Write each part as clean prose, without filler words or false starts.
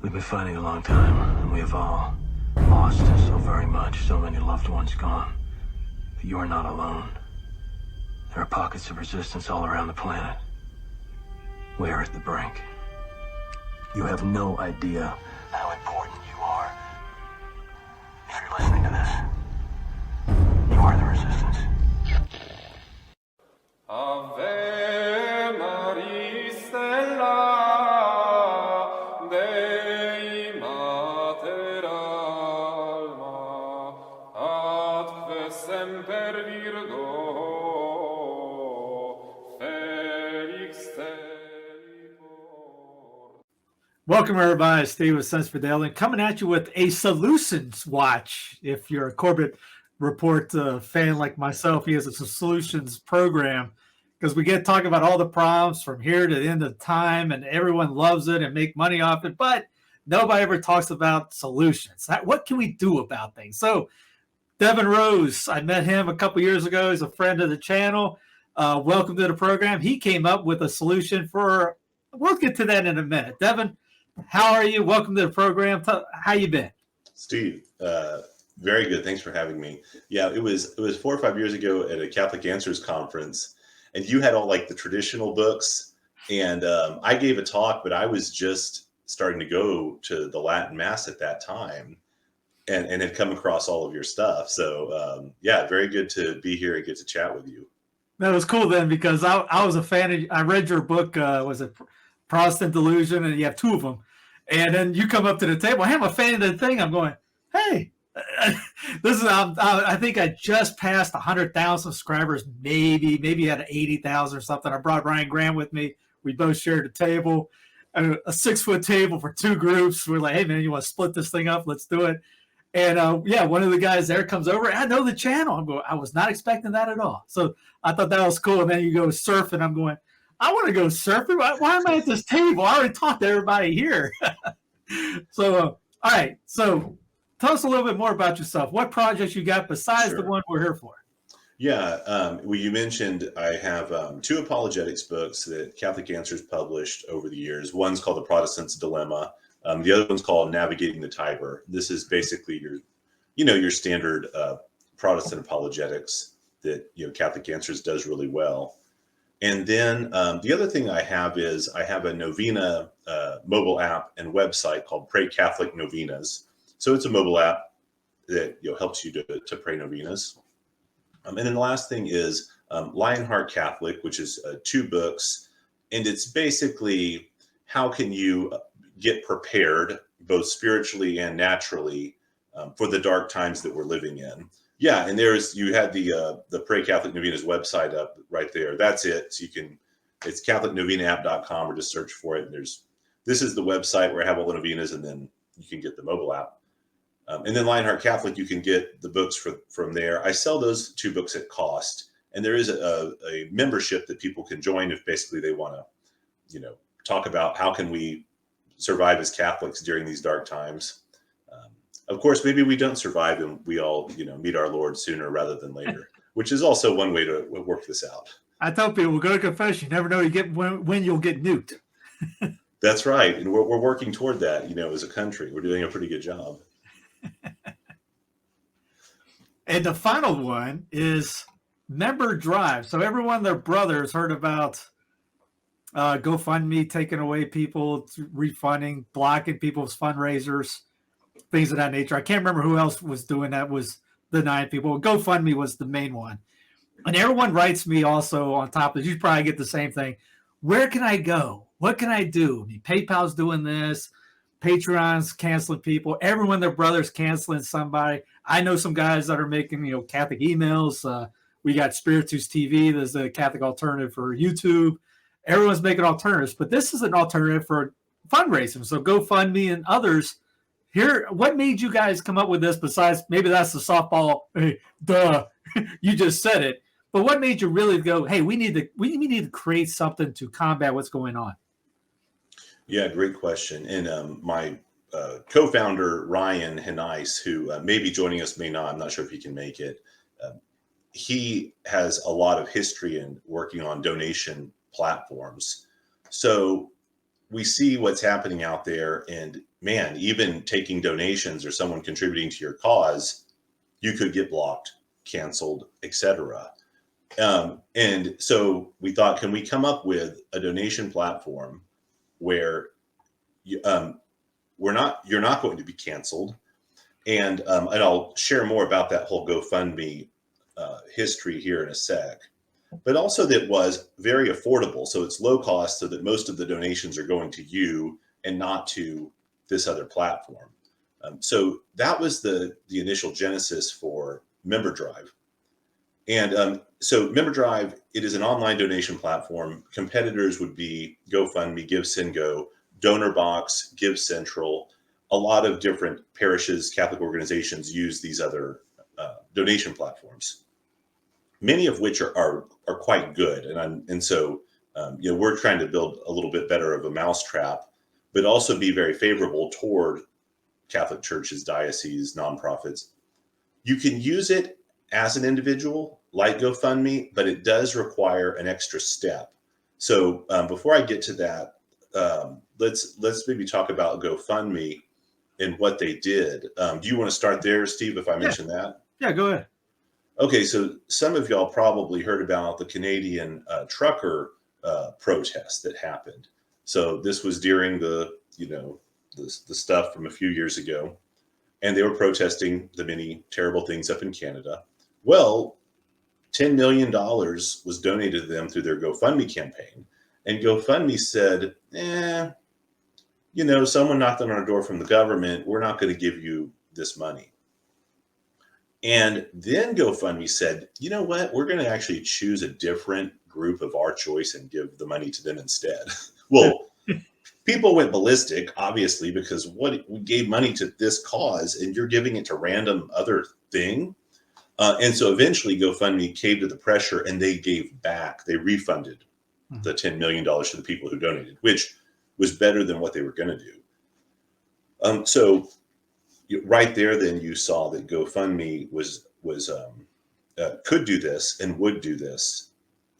We've been fighting a long time, and we have all lost so very much, so many loved ones gone. But you are not alone. There are pockets of resistance all around the planet. We are at the brink. You have no idea how important you are. If you're listening to this, you are the resistance. Ave Maria Stella, Dei Mater Alma, atque semper Virgo, Felix Telipor. Welcome, everybody. Steve with Sense Fidelity, coming at you with a solutions watch. If you're a Corbett Report fan like myself, he has a solutions program because we get talking about all the problems from here to the end of time, and everyone loves it and make money off it, but nobody ever talks about solutions. What can we do about things? So Devin Rose, I met him a couple years ago. He's a friend of the channel. Welcome to the program. He came up with a solution for, we'll get to that in a minute. Devin, how are you? Welcome to the program. How you been? Steve, very good. Thanks for having me. Yeah, it was 4 or 5 years ago at a Catholic Answers conference, and you had all like the traditional books, and I gave a talk, but I was just starting to go to the Latin Mass at that time, and had come across all of your stuff. So yeah, very good to be here and get to chat with you. That was cool then, because I was a fan. I read your book, was it Protestant Delusion, and you have two of them. And then you come up to the table. Hey, I'm a fan of the thing. I'm going, hey, this is. I think I just passed 100,000 subscribers, maybe at 80,000 or something. I brought Ryan Graham with me. We both shared a table, a 6-foot table for two groups. We're like, hey man, you want to split this thing up? Let's do it. And yeah, one of the guys there comes over. I know the channel. I'm going, I was not expecting that at all. So I thought that was cool. And then you go surfing. I'm going, I want to go surfing. Why am I at this table? I already talked to everybody here. So, all right. So tell us a little bit more about yourself. What projects you got besides the one we're here for? Yeah. Well, you mentioned I have 2 apologetics books that Catholic Answers published over the years. One's called The Protestant's Dilemma. The other one's called Navigating the Tiber. This is basically your standard Protestant apologetics that Catholic Answers does really well. And then the other thing I have is I have a novena mobile app and website called Pray Catholic Novenas. So it's a mobile app that helps you to pray novenas. And then the last thing is Lionheart Catholic, which is 2 books, and it's basically how can you get prepared both spiritually and naturally for the dark times that we're living in. Yeah, and you had the Pray Catholic Novenas website up right there. That's it. So it's CatholicNovenaApp.com, or just search for it. And this is the website where I have all the novenas, and then you can get the mobile app. And then Lionheart Catholic, you can get the books from there. I sell those 2 books at cost, and there is a membership that people can join if basically they want to, talk about how can we survive as Catholics during these dark times. Of course, maybe we don't survive and we all, meet our Lord sooner rather than later, which is also one way to work this out. I tell people, go to confession. You never know when you'll get nuked. That's right. And we're working toward that, as a country. We're doing a pretty good job. And the final one is member drive. So everyone, their brothers heard about GoFundMe taking away people, refunding, blocking people's fundraisers, things of that nature. I can't remember who else was doing that, was denying people. GoFundMe was the main one. And everyone writes me also on top of it. You probably get the same thing. Where can I go? What can I do? I mean, PayPal's doing this. Patreon's canceling people. Everyone, their brother's canceling somebody. I know some guys that are making, Catholic emails. We got Spiritus TV. There's a Catholic alternative for YouTube. Everyone's making alternatives, but this is an alternative for fundraising. So GoFundMe and others here. What made you guys come up with this besides maybe that's the softball? Hey, duh, you just said it. But what made you really go, hey, we need to create something to combat what's going on? Yeah, great question. And my co-founder, Ryan Henice, who may be joining us, may not, I'm not sure if he can make it. He has a lot of history in working on donation platforms. So we see what's happening out there, and man, even taking donations or someone contributing to your cause, you could get blocked, canceled, etc. And so we thought, can we come up with a donation platform where you, you're not going to be canceled? And I'll share more about that whole GoFundMe history here in a sec. But also that was very affordable. So it's low cost so that most of the donations are going to you and not to this other platform. So that was the initial genesis for Member Drive. And so Member Drive, it is an online donation platform. Competitors would be GoFundMe, GiveSendGo, DonorBox, Give Central. A lot of different parishes, Catholic organizations use these other donation platforms, many of which are quite good. And so we're trying to build a little bit better of a mousetrap, but also be very favorable toward Catholic churches, dioceses, nonprofits. You can use it as an individual, like GoFundMe, but it does require an extra step. So before I get to that, let's maybe talk about GoFundMe and what they did. Do you want to start there, Steve, if I mention that? Yeah, go ahead. Okay, so some of y'all probably heard about the Canadian trucker protest that happened. So this was during the stuff from a few years ago, and they were protesting the many terrible things up in Canada. Well, $10 million was donated to them through their GoFundMe campaign, and GoFundMe said, someone knocked on our door from the government. We're not going to give you this money. And then GoFundMe said, you know what? We're going to actually choose a different group of our choice and give the money to them instead. Well, people went ballistic, obviously, because we gave money to this cause and you're giving it to random other thing. And so eventually GoFundMe caved to the pressure and they gave back. They refunded the $10 million to the people who donated, which was better than what they were going to do. So right there, then you saw that GoFundMe could do this and would do this,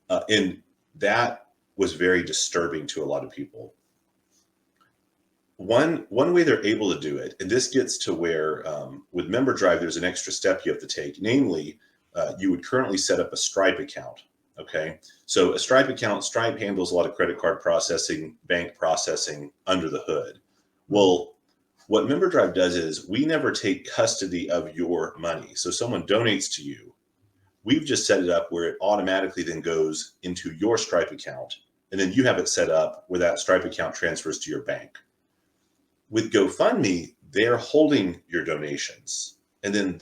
and that was very disturbing to a lot of people. One way they're able to do it, and this gets to where with Member Drive, there's an extra step you have to take. Namely, you would currently set up a Stripe account. Okay, so a Stripe account, Stripe handles a lot of credit card processing, bank processing under the hood. Well, what Member Drive does is we never take custody of your money. So someone donates to you. We've just set it up where it automatically then goes into your Stripe account. And then you have it set up where that Stripe account transfers to your bank. With GoFundMe, they're holding your donations. And then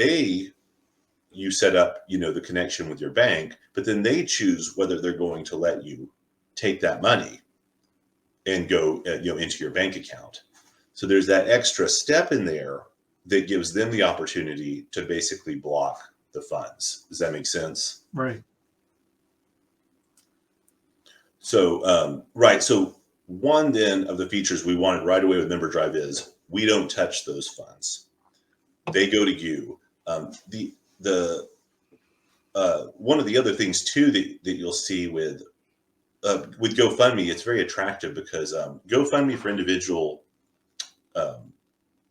you set up, the connection with your bank, but then they choose whether they're going to let you take that money and go, into your bank account. So there's that extra step in there that gives them the opportunity to basically block the funds. Does that make sense? Right. So, right. So one then of the features we wanted right away with Member Drive is we don't touch those funds. They go to you. One of the other things too that you'll see with GoFundMe, it's very attractive because GoFundMe for individual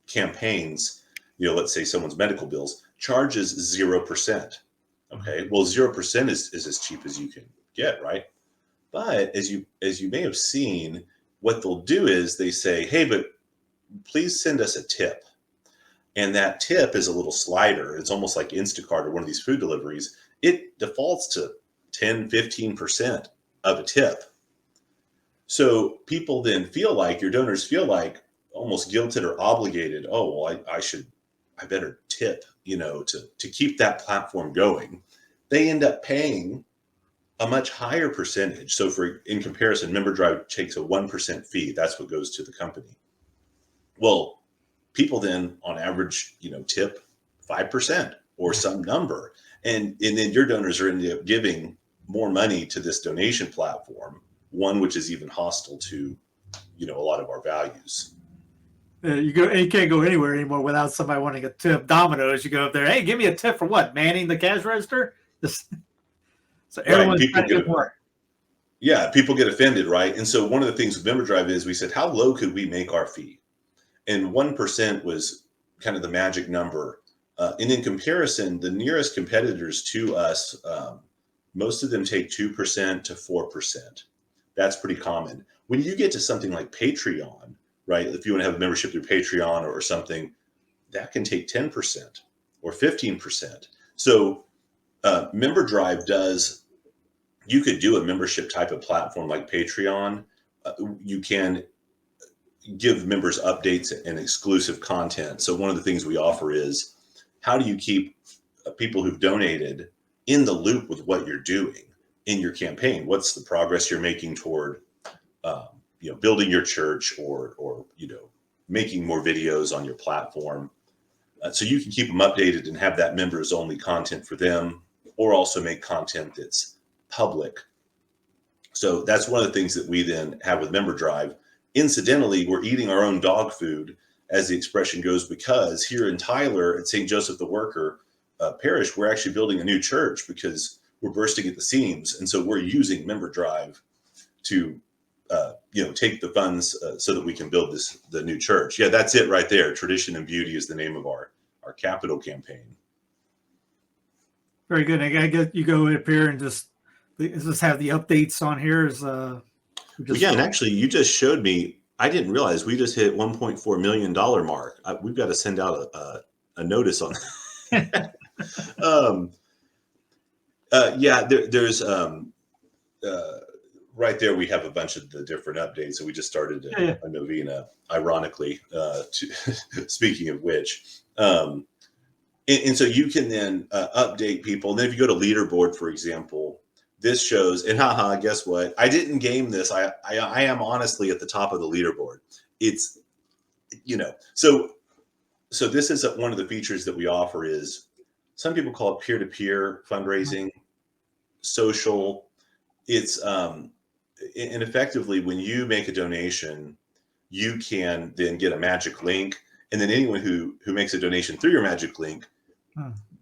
campaigns, let's say someone's medical bills, charges 0%. Okay, well, 0% is as cheap as you can get, right? But as you may have seen, what they'll do is they say, hey, but please send us a tip. And that tip is a little slider. It's almost like Instacart or one of these food deliveries. It defaults to 10, 15% of a tip. So people then feel like, your donors feel like almost guilted or obligated. Oh, well, I better tip, to keep that platform going. They end up paying a much higher percentage. So in comparison, Member Drive takes a 1% fee. That's what goes to the company. Well, people then on average, tip 5% or some number. And then your donors are ended up giving more money to this donation platform, one which is even hostile to, a lot of our values. You can't go anywhere anymore without somebody wanting a tip. Domino's, you go up there, hey, give me a tip for what? Manning the cash register? So everyone's trying to get more. Yeah, people get offended, right? And so one of the things with Member Drive is we said, how low could we make our fee? and 1% was kind of the magic number. And in comparison, the nearest competitors to us, most of them take 2% to 4%. That's pretty common. When you get to something like Patreon, right? If you want to have a membership through Patreon or something, that can take 10% or 15%. So Member Drive you could do a membership type of platform like Patreon. You can give members updates and exclusive content. So one of the things we offer is, how do you keep people who've donated in the loop with what you're doing in your campaign? What's the progress you're making toward, building your church or making more videos on your platform? So you can keep them updated and have that members only content for them, or also make content that's public. So that's one of the things that we then have with Member Drive. Incidentally, we're eating our own dog food, as the expression goes, because here in Tyler at St. Joseph the Worker Parish, we're actually building a new church because we're bursting at the seams. And so we're using Member Drive to take the funds so that we can build the new church. Yeah, that's it right there. Tradition and Beauty is the name of our capital campaign. Very good. I guess you go up here and just have the updates on here. And actually, you just showed me. I didn't realize we just hit $1.4 million mark. We've got to send out a notice on that. There's right there. We have a bunch of the different updates. So we just started a novena, ironically. Speaking of which, and so you can then update people. And then if you go to leaderboard, for example, this shows, and guess what? I didn't game this. I am honestly at the top of the leaderboard. It's, so this is one of the features that we offer is, some people call it peer-to-peer fundraising, social. It's, and effectively when you make a donation, you can then get a magic link. And then anyone who makes a donation through your magic link,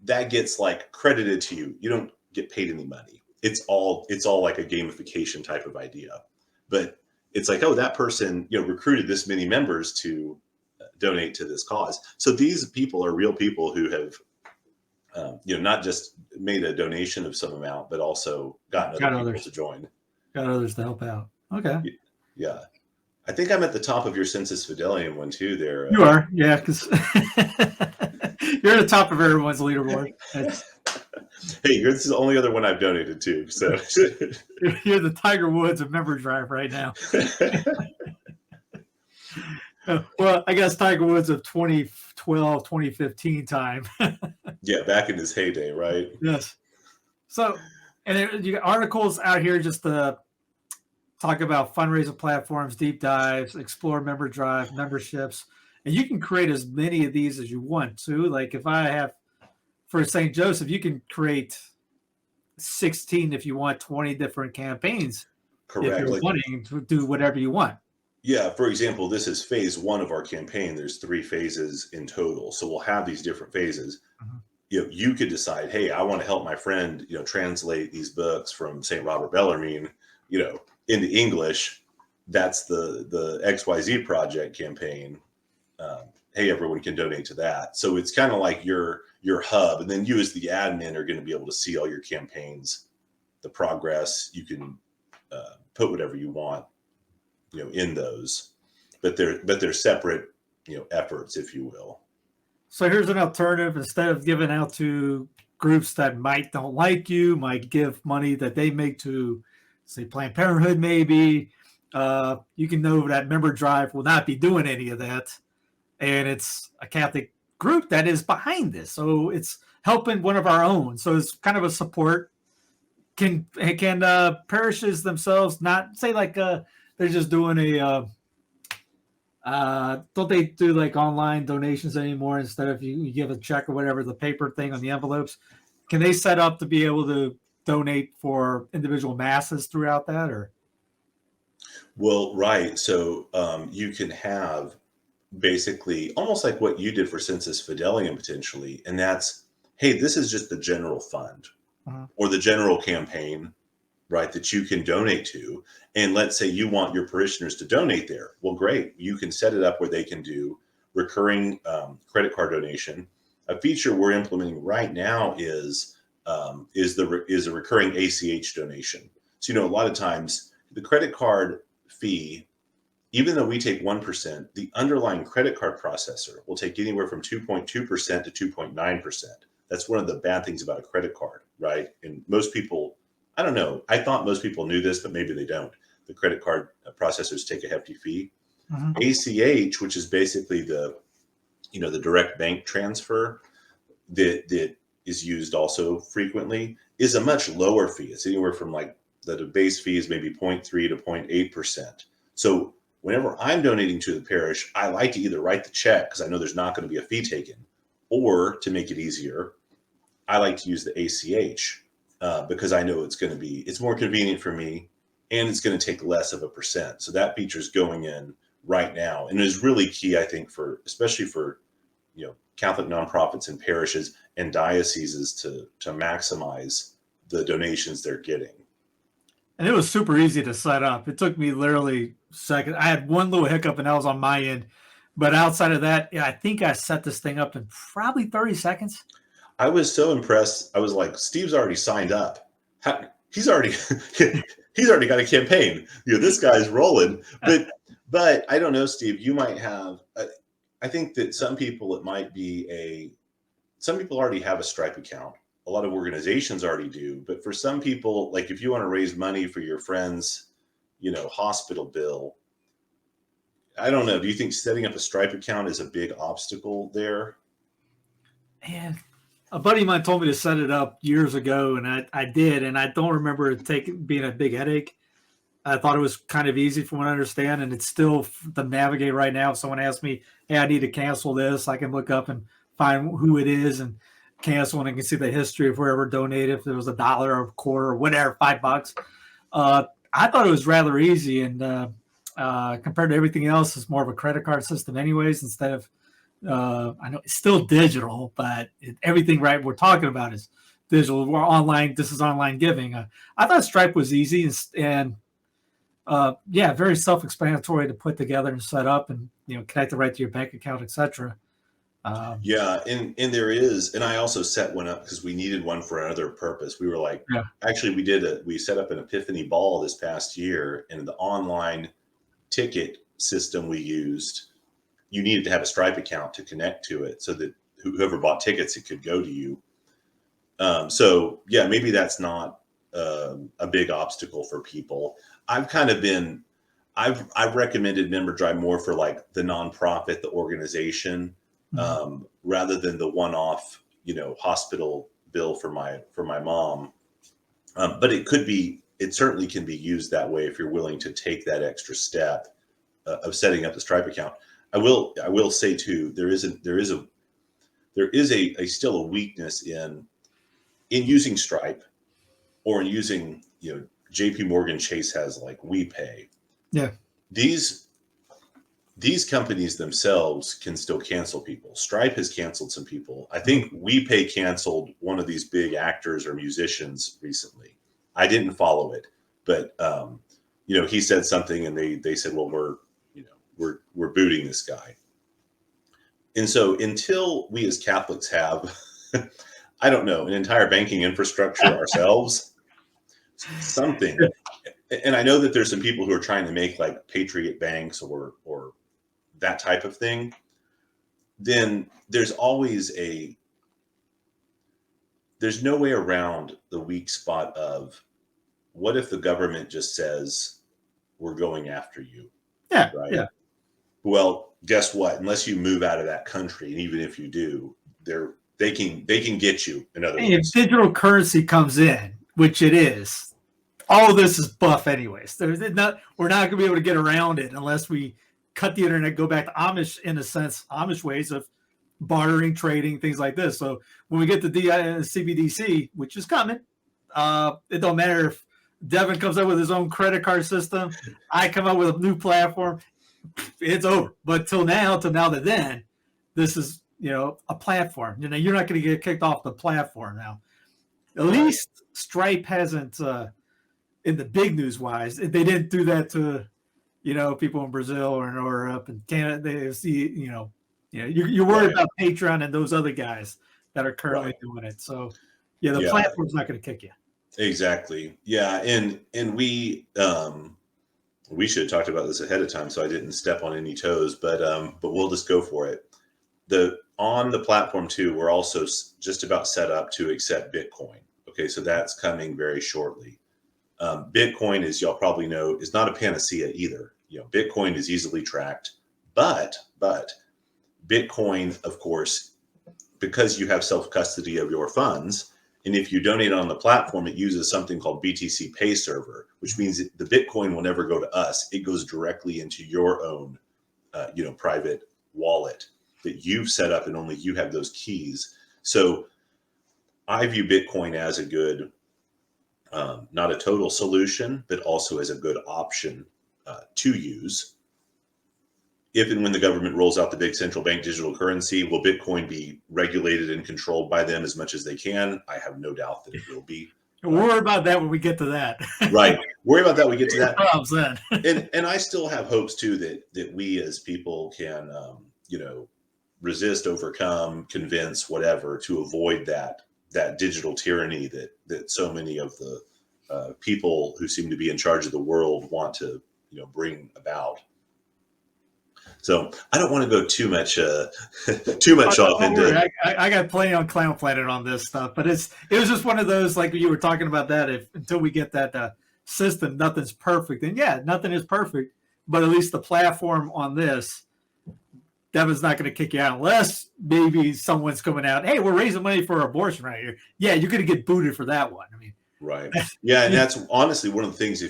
that gets like credited to you. You don't get paid any money. It's all like a gamification type of idea, but it's like, oh, that person, recruited this many members to donate to this cause. So these people are real people who have, not just made a donation of some amount, but also gotten other people to join. Got others to help out. Okay. Yeah. I think I'm at the top of your Census Fidelium one too there. You are. Yeah. Because you're at the top of everyone's leaderboard. Hey, this is the only other one I've donated to. So you're the Tiger Woods of Member Drive right now. Well, I guess Tiger Woods of 2012, 2015 time. Yeah, back in his heyday, right? Yes. So, and you got articles out here just to talk about fundraising platforms, deep dives, explore Member Drive, memberships. And you can create as many of these as you want to. Like if I have, for St. Joseph, you can create 16 if you want, 20 different campaigns. Correct. If you're wanting to do whatever you want. Yeah. For example, this is phase 1 of our campaign. There's 3 phases in total. So we'll have these different phases. Mm-hmm. You could decide, hey, I want to help my friend, translate these books from St. Robert Bellarmine, into English. That's the XYZ project campaign. Hey, everyone can donate to that. So it's kind of like your hub. And then you as the admin are going to be able to see all your campaigns, the progress. You can put whatever you want, in those, but they're separate, efforts, if you will. So here's an alternative. Instead of giving out to groups that don't like you, might give money that they make to, say, Planned Parenthood, maybe, you can know that Member Drive will not be doing any of that. And it's a Catholic group that is behind this. So it's helping one of our own. So it's kind of a support. Can parishes themselves not say like they're just doing don't they do like online donations anymore instead of you give a check or whatever, the paper thing on the envelopes? Can they set up to be able to donate for individual masses throughout that, or? Well, right. So you can have basically almost like what you did for Census Fidelium potentially. And that's, hey, this is just the general fund or the general campaign, right, that you can donate to. And let's say you want your parishioners to donate there. Well, great. You can set it up where they can do recurring credit card donation. A feature we're implementing right now is a recurring ACH donation. So, a lot of times the credit card fee, even though we take 1%, the underlying credit card processor will take anywhere from 2.2% to 2.9%. That's one of the bad things about a credit card, right? And most people, I don't know, I thought most people knew this, but maybe they don't. The credit card processors take a hefty fee. ACH, which is basically the direct bank transfer that is used also frequently, is a much lower fee. It's anywhere from the base fee is maybe 0.3 to 0.8%. So whenever I'm donating to the parish, I like to either write the check because I know there's not going to be a fee taken, or to make it easier, I like to use the ACH because I know it's more convenient for me, and it's going to take less of a percent. So that feature is going in right now, and is really key, I think, especially for Catholic nonprofits and parishes and dioceses to maximize the donations they're getting. And it was super easy to set up. It took me literally seconds. I had one little hiccup, and that was on my end. But outside of that, I think I set this thing up in probably 30 seconds. I was so impressed. I was like, Steve's already signed up. He's already got a campaign. This guy's rolling. But I don't know, Steve. You might have. I think that some people already have a Stripe account. A lot of organizations already do. But for some people, like if you want to raise money for your friend's, hospital bill, I don't know. Do you think setting up a Stripe account is a big obstacle there? Man, a buddy of mine told me to set it up years ago, and I did, and I don't remember it being a big headache. I thought it was kind of easy from what I understand, and it's still to navigate right now. If someone asks me, hey, I need to cancel this, I can look up and find who it is and cancel, and I can see the history of whoever donated, if there was $1 or a quarter or whatever, $5. I thought it was rather easy, and compared to everything else, it's more of a credit card system anyways, instead of, I know it's still digital, but everything we're talking about is digital. We're online. This is online giving. I thought Stripe was easy and very self-explanatory to put together and set up, and connect it right to your bank account, etc. And there is, and I also set one up because we needed one for another purpose. We were like, actually, we set up an Epiphany Ball this past year, and the online ticket system we used, you needed to have a Stripe account to connect to it, so that whoever bought tickets, it could go to you. Maybe that's not a big obstacle for people. I've recommended Member Drive more for like the nonprofit, the organization, rather than the one-off, hospital bill for my mom. But it certainly can be used that way if you're willing to take that extra step of setting up the Stripe account. I will say too, there is still a weakness in using Stripe, or in using, JP Morgan Chase has like WePay. Yeah. These companies themselves can still cancel people. Stripe has canceled some people. I think WePay canceled one of these big actors or musicians recently. I didn't follow it, but he said something, and they said, well, we're booting this guy. And so until we as Catholics have, I don't know, an entire banking infrastructure ourselves, something. And I know that there's some people who are trying to make like Patriot banks or that type of thing. Then there's no way around the weak spot of, what if the government just says, we're going after you? Yeah. Right. Yeah. Well, guess what? Unless you move out of that country, and even if you do, they can get you. In other words, if digital currency comes in, which it is, all of this is buff anyways. We're not going to be able to get around it unless we cut the internet, go back to Amish, in a sense, Amish ways of bartering, trading, things like this. So when we get to CBDC, which is coming, it don't matter if Devin comes up with his own credit card system, I come up with a new platform, it's over. But till now to then, this is, a platform. You're not going to get kicked off the platform now. At least Stripe hasn't, in the big news wise, they didn't do that to, people in Brazil or up in Canada. They see, Yeah, you're worried Right. about Patreon and those other guys that are currently Right. doing it. So yeah, the Yeah, platform's not going to kick you. exactly. Yeah, and we should have talked about this ahead of time, so I didn't step on any toes. But we'll just go for it. On the platform too, we're also just about set up to accept Bitcoin. Okay, so that's coming very shortly. Bitcoin, as y'all probably know, is not a panacea either. Bitcoin is easily tracked, but Bitcoin, of course, because you have self custody of your funds, and if you donate on the platform, it uses something called BTC Pay Server, which means the Bitcoin will never go to us. It goes directly into your own, private wallet that you've set up, and only you have those keys. So I view Bitcoin as a good, not a total solution, but also as a good option to use. If and when the government rolls out the big central bank digital currency, will Bitcoin be regulated and controlled by them as much as they can? I have no doubt that it will be. We'll worry about that when we get to that. Right. Worry about that when we get to that. Problems then. And I still have hopes too that we as people can, resist, overcome, convince, whatever, to avoid that digital tyranny that so many of the people who seem to be in charge of the world want to, bring about. So I don't want to go too much off into. I got plenty on Clown Planet on this stuff, but it was just one of those, like you were talking about, that until we get that system, nothing's perfect. And yeah, nothing is perfect, but at least the platform on this, Devin's not going to kick you out unless maybe someone's coming out, hey, we're raising money for abortion right here. Yeah, you're going to get booted for that one. I mean, right. Yeah, and that's honestly one of the things.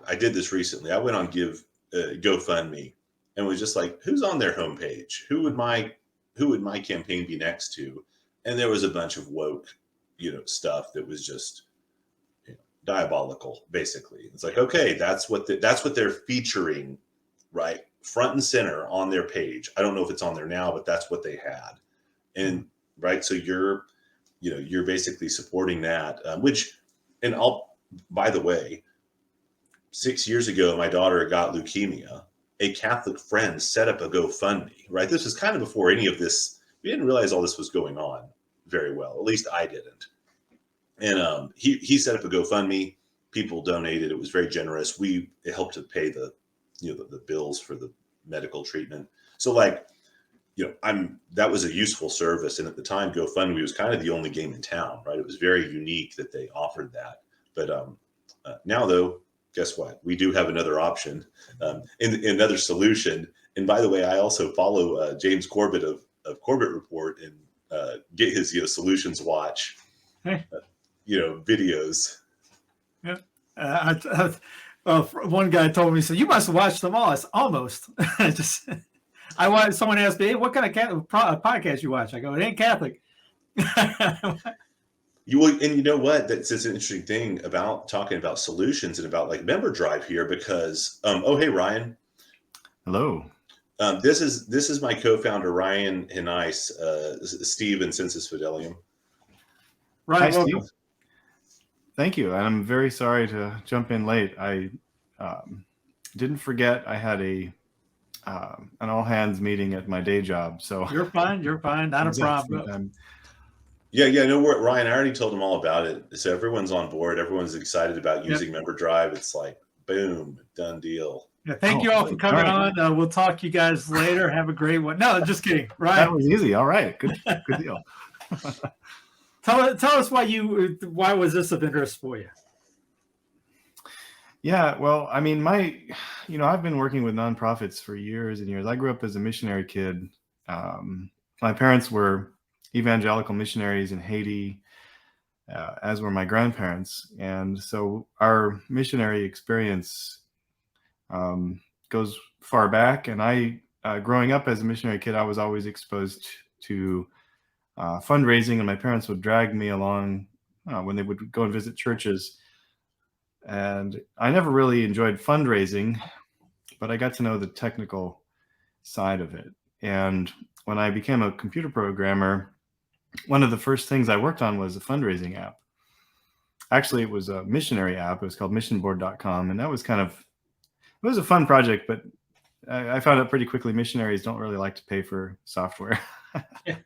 I did this recently. I went on GoFundMe and was just like, who's on their homepage? Who would my campaign be next to? And there was a bunch of woke, stuff that was just diabolical. Basically, it's like, okay, that's what they're featuring, right, front and center on their page. I don't know if it's on there now, but that's what they had. And right, so you're basically supporting that, and by the way, 6 years ago, my daughter got leukemia. A Catholic friend set up a GoFundMe, right? This was kind of before any of this. We didn't realize all this was going on very well. At least I didn't. And he set up a GoFundMe. People donated. It was very generous. It helped to pay the bills for the medical treatment. So that was a useful service. And at the time, GoFundMe was kind of the only game in town, right? It was very unique that they offered that. But now, though, guess what? We do have another option, another solution. And by the way, I also follow James Corbett of Corbett Report and get his Solutions Watch, videos. Yeah. One guy told me, so you must watch them all. It's almost someone asked me, hey, what kind of podcast you watch? I go, it ain't Catholic. And you know what? That's an interesting thing about talking about solutions and about member drive here, because hey Ryan, hello. This is my co-founder Ryan and I, Steve and Census Fidelium. Ryan, hi, Steve. Thank you. And I'm very sorry to jump in late. I didn't forget I had an all hands meeting at my day job. So you're fine. Not a problem. Yeah. No, Ryan, I already told them all about it. So everyone's on board. Everyone's excited about using Member Drive. It's like, boom, done deal. Yeah, thank you all for coming on. We'll talk to you guys later. Have a great one. No, just kidding. Ryan. That was easy. All right. Good deal. Tell us why was this of interest for you? Yeah, well, I mean, I've been working with nonprofits for years and years. I grew up as a missionary kid. My parents were evangelical missionaries in Haiti, as were my grandparents. And so our missionary experience goes far back. And growing up as a missionary kid, I was always exposed to fundraising, and my parents would drag me along when they would go and visit churches. And I never really enjoyed fundraising, but I got to know the technical side of it. And when I became a computer programmer, one of the first things I worked on was a fundraising app. Actually, it was a missionary app. It was called missionboard.com. And that was it was a fun project, but I found out pretty quickly missionaries don't really like to pay for software. Yeah.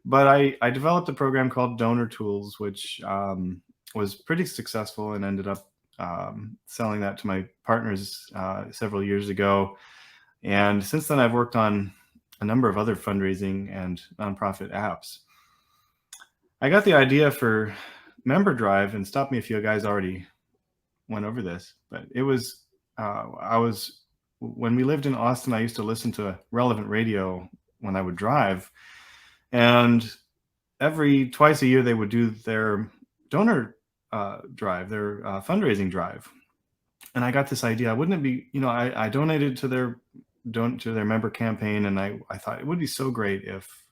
But I developed a program called Donor Tools, which was pretty successful, and ended up selling that to my partners several years ago. And since then, I've worked on a number of other fundraising and nonprofit apps. I got the idea for Member Drive, and stop me if you guys already went over this, but it was when we lived in Austin, I used to listen to relevant radio when I would drive, and twice a year they would do their donor drive, their fundraising drive. And I got this idea, wouldn't it be, I donated to their member campaign, and I thought it would be so great if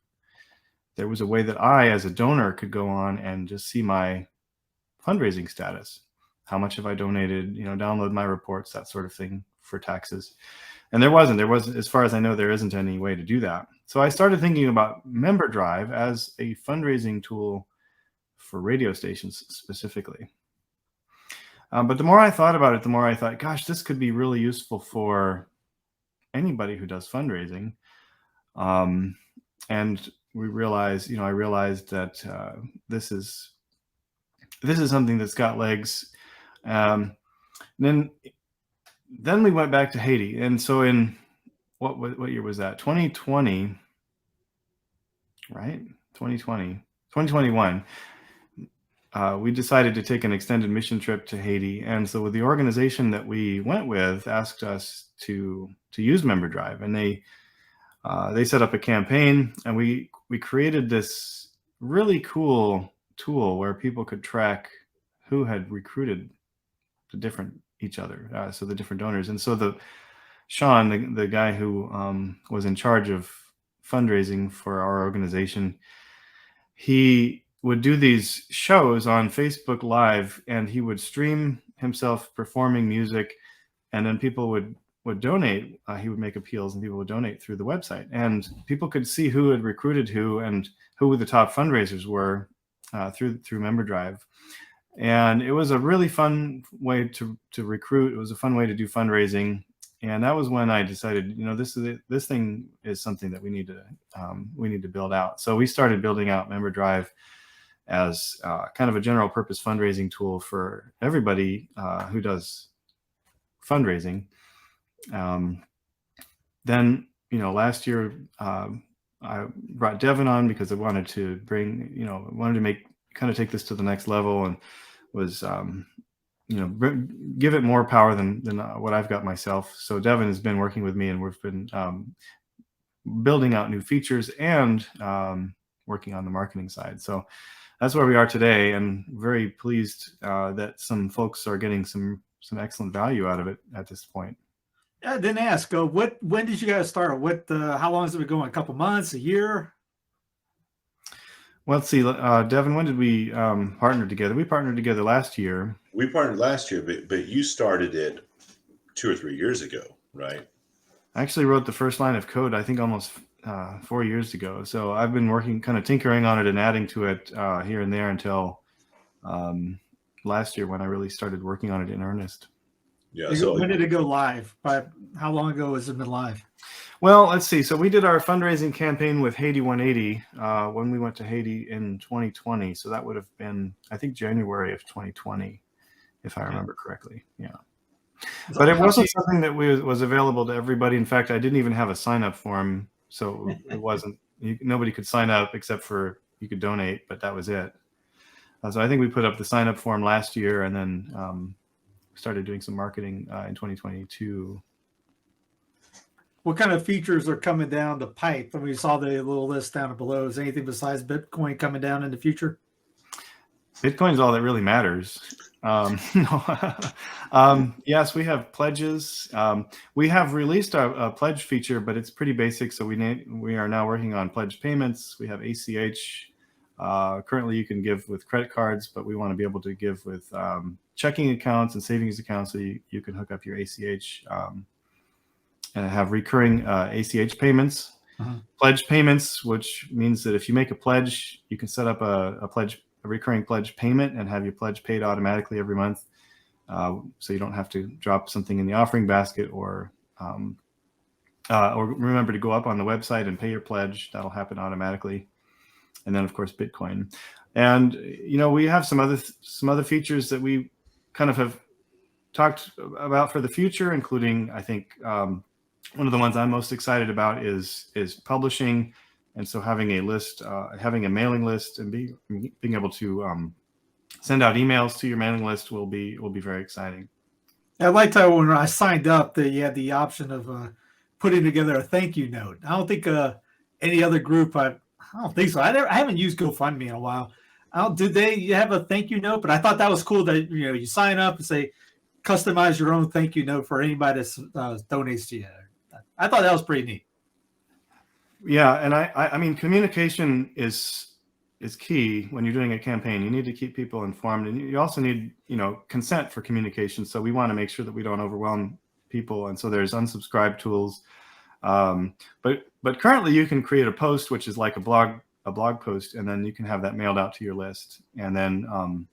there was a way that I, as a donor, could go on and just see my fundraising status. How much have I donated, download my reports, that sort of thing for taxes. And there wasn't, as far as I know, there isn't any way to do that. So I started thinking about Member Drive as a fundraising tool for radio stations specifically. But the more I thought about it, the more I thought, gosh, this could be really useful for anybody who does fundraising. And I realized that this is something that's got legs. Then we went back to Haiti, and so in what year was that? 2020, right? 2021. We decided to take an extended mission trip to Haiti, and so the organization that we went with asked us to use Member Drive, and they set up a campaign, and we created this really cool tool where people could track who had recruited the different donors. And so Sean, the guy who was in charge of fundraising for our organization, he would do these shows on Facebook Live, and he would stream himself performing music, and then people would donate. He would make appeals, and people would donate through the website, and people could see who had recruited who and who the top fundraisers were through Member Drive. And it was a really fun way to recruit. It was a fun way to do fundraising. And that was when I decided, this thing is something that we need to build out. So we started building out Member Drive as kind of a general purpose fundraising tool for everybody who does fundraising. Then, last year I brought Devin on because I wanted to take this to the next level, and was give it more power than what I've got myself. So Devin has been working with me, and we've been building out new features and working on the marketing side. So that's where we are today, and very pleased that some folks are getting some excellent value out of it at this point. I didn't ask. When did you guys start? How long has it been going? A couple months, a year? Well, let's see, Devin, when did we partner together? We partnered together last year. We partnered last year, but you started it 2 or 3 years ago, right? I actually wrote the first line of code, I think, almost 4 years ago. So I've been working, kind of tinkering on it and adding to it here and there until last year, when I really started working on it in earnest. Yeah. So when did it go live? How long ago has it been live? Well, let's see. So we did our fundraising campaign with Haiti 180 when we went to Haiti in 2020. So that would have been, I think, January of 2020, if I remember correctly. Yeah. But it wasn't something that was available to everybody. In fact, I didn't even have a sign-up form. So it wasn't, nobody could sign up except for you could donate, but that was it. So I think we put up the sign-up form last year, and then started doing some marketing in 2022. What kind of features are coming down the pipe? I mean, we saw the little list down below. Is anything besides Bitcoin coming down in the future? Bitcoin is all that really matters. Yes, we have pledges. We have released a pledge feature, but it's pretty basic. So we are now working on pledge payments. We have ACH. Currently, you can give with credit cards, but we want to be able to give with checking accounts and savings accounts, so you can hook up your ACH and have recurring ACH payments. Pledge payments, which means that if you make a pledge, you can set up a recurring pledge payment and have your pledge paid automatically every month, so you don't have to drop something in the offering basket or or remember to go up on the website and pay your pledge. That'll happen automatically. And then, of course, Bitcoin. And we have some other features that we kind of have talked about for the future, including, I think, one of the ones I'm most excited about is publishing. And so having a list, having a mailing list, and being able to send out emails to your mailing list will be very exciting. I liked how when I signed up that you had the option of putting together a thank you note. I don't think any other group, I don't think so. I haven't used GoFundMe in a while. Did they have a thank you note? But I thought that was cool that you sign up and say customize your own thank you note for anybody that donates to you. I thought that was pretty neat. Yeah, and I mean, communication is key when you're doing a campaign. You need to keep people informed, and you also need consent for communication. So we want to make sure that we don't overwhelm people, and so there's unsubscribe tools. But currently you can create a post which is like a blog post, and then you can have that mailed out to your list, and then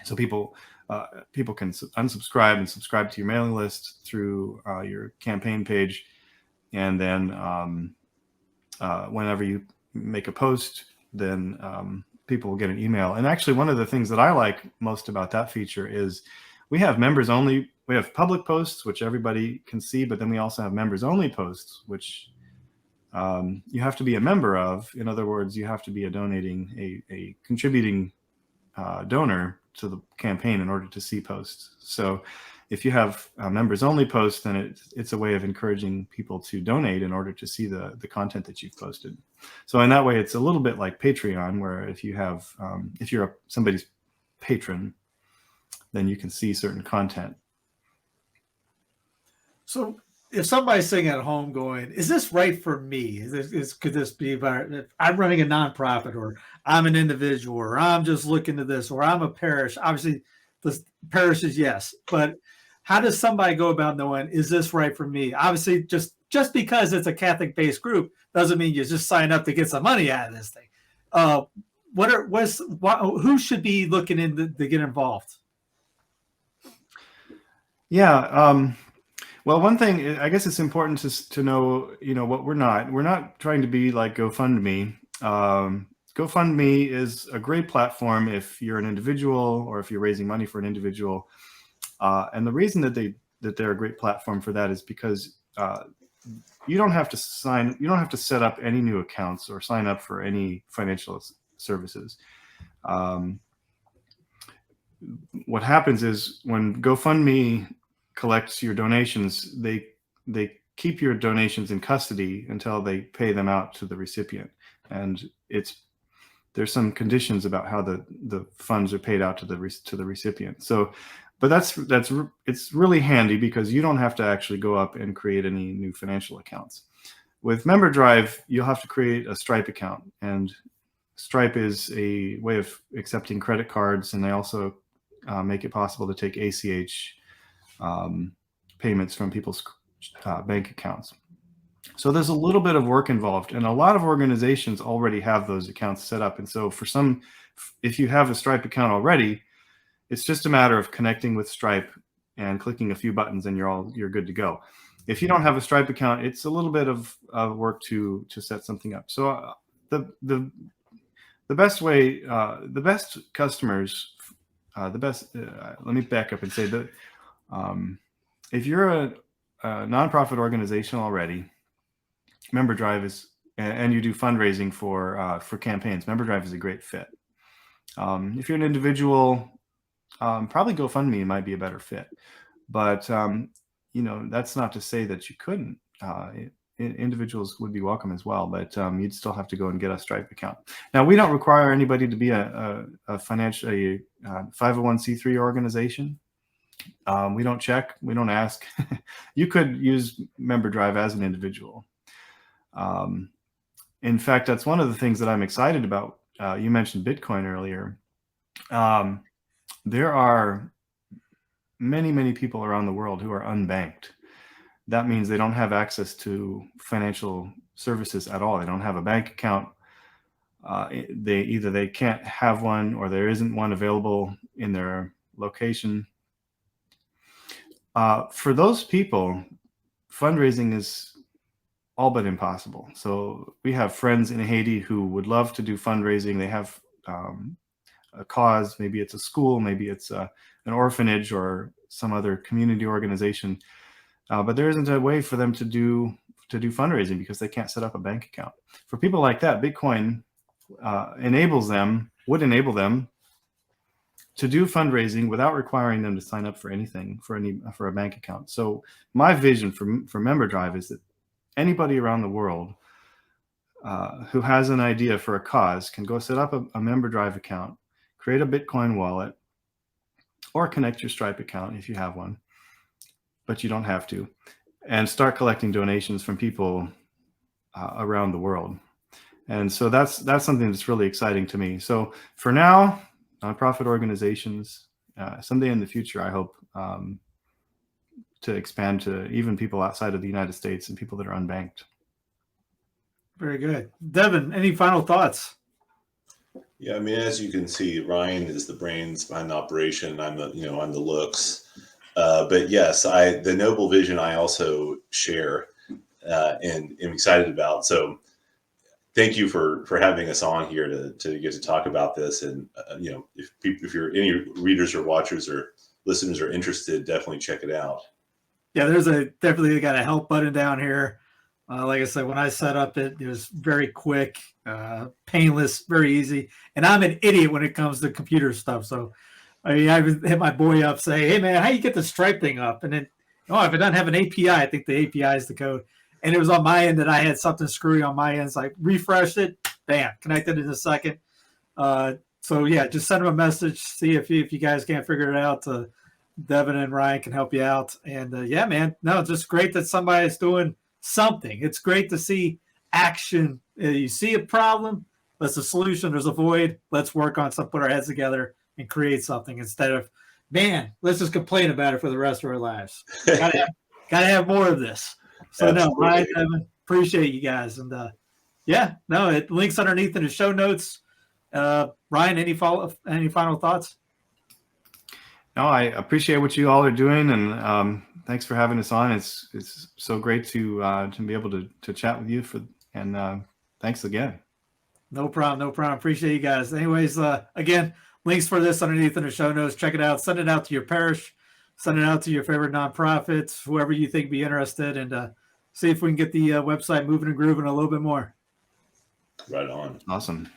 so people can unsubscribe and subscribe to your mailing list through your campaign page, and then whenever you make a post, then people will get an email. And actually, one of the things that I like most about that feature is we have members only. We have public posts, which everybody can see, but then we also have members only posts, which you have to be a member of. In other words, you have to be a contributing donor to the campaign in order to see posts. So if you have members only posts, then it's a way of encouraging people to donate in order to see the content that you've posted. So in that way, it's a little bit like Patreon, where if you have if you're somebody's patron, then you can see certain content. So if somebody's sitting at home going, is this right for me? Could this be about, I'm running a nonprofit, or I'm an individual, or I'm just looking to this, or I'm a parish? Obviously, the parish is yes, but how does somebody go about knowing, is this right for me? Obviously, just because it's a Catholic-based group doesn't mean you just sign up to get some money out of this thing. Who should be looking to get involved? Yeah. Well, one thing, I guess it's important to know, what we're not trying to be like GoFundMe. GoFundMe is a great platform if you're an individual or if you're raising money for an individual. And the reason that they're a great platform for that is because you don't have to set up any new accounts or sign up for any financial services. What happens is when GoFundMe collects your donations, they keep your donations in custody until they pay them out to the recipient, and there's some conditions about how the funds are paid out to the recipient. So, but it's really handy because you don't have to actually go up and create any new financial accounts. With MemberDrive, you'll have to create a Stripe account, and Stripe is a way of accepting credit cards, and they also make it possible to take ACH payments from people's bank accounts. So there's a little bit of work involved, and a lot of organizations already have those accounts set up. And so if you have a Stripe account already, it's just a matter of connecting with Stripe and clicking a few buttons, and you're good to go. If you don't have a Stripe account, it's a little bit of work to set something up. So the best way, the best customers, let me back up and say that if you're a nonprofit organization already, MemberDrive is, and you do fundraising for campaigns, MemberDrive is a great fit. If you're an individual, probably GoFundMe might be a better fit, but that's not to say that you couldn't. Individuals would be welcome as well, but you'd still have to go and get a Stripe account. Now, we don't require anybody to be a 501c3 organization. We don't check, we don't ask. You could use MemberDrive as an individual. In fact, that's one of the things that I'm excited about. You mentioned Bitcoin earlier. There are many, many people around the world who are unbanked. That means they don't have access to financial services at all. They don't have a bank account. They can't have one, or there isn't one available in their location. For those people, fundraising is all but impossible. So we have friends in Haiti who would love to do fundraising. They have a cause, maybe it's a school, maybe it's an orphanage or some other community organization, but there isn't a way for them to do fundraising because they can't set up a bank account. For people like that, Bitcoin would enable them to do fundraising without requiring them to sign up for anything, for a bank account. So my vision for Member Drive is that anybody around the world who has an idea for a cause can go set up a Member Drive account, create a Bitcoin wallet, or connect your Stripe account if you have one, but you don't have to, and start collecting donations from people around the world. And so that's something that's really exciting to me. So for now, nonprofit organizations, someday in the future, I hope to expand to even people outside of the United States and people that are unbanked. Very good. Devin, any final thoughts? Yeah, I mean, as you can see, Ryan is the brains behind the operation. I'm the looks. But yes, the noble vision I also share and am excited about. So thank you for having us on here to get to talk about this. And if you're any readers or watchers or listeners are interested, definitely check it out. Yeah, there's definitely got a help button down here. Like I said, when I set up it was very quick, painless, very easy. And I'm an idiot when it comes to computer stuff. So I mean, I hit my boy up, say, "Hey man, how you get the Stripe thing up?" And then, if it doesn't have an API, I think the API is the code. And it was on my end that I had something screwy on my end. So I refreshed it, bam, connected in a second. So yeah, just send them a message, see if you guys can't figure it out. Devin and Ryan can help you out. And yeah, man, no, just great that somebody's doing something. It's great to see action. You see a problem, that's a solution. There's a void. Let's work on something, put our heads together and create something instead of, man, let's just complain about it for the rest of our lives. Gotta have more of this. So Absolutely. no, Ryan, Devin, appreciate you guys. And it links underneath in the show notes. Ryan, any final thoughts? No, I appreciate what you all are doing, and thanks for having us on. It's so great to be able to chat with you and thanks again. No problem. Appreciate you guys. Anyways, again, links for this underneath in the show notes. Check it out. Send it out to your parish. Send it out to your favorite nonprofits, whoever you think be interested, and see if we can get the website moving and grooving a little bit more. Right on. Awesome.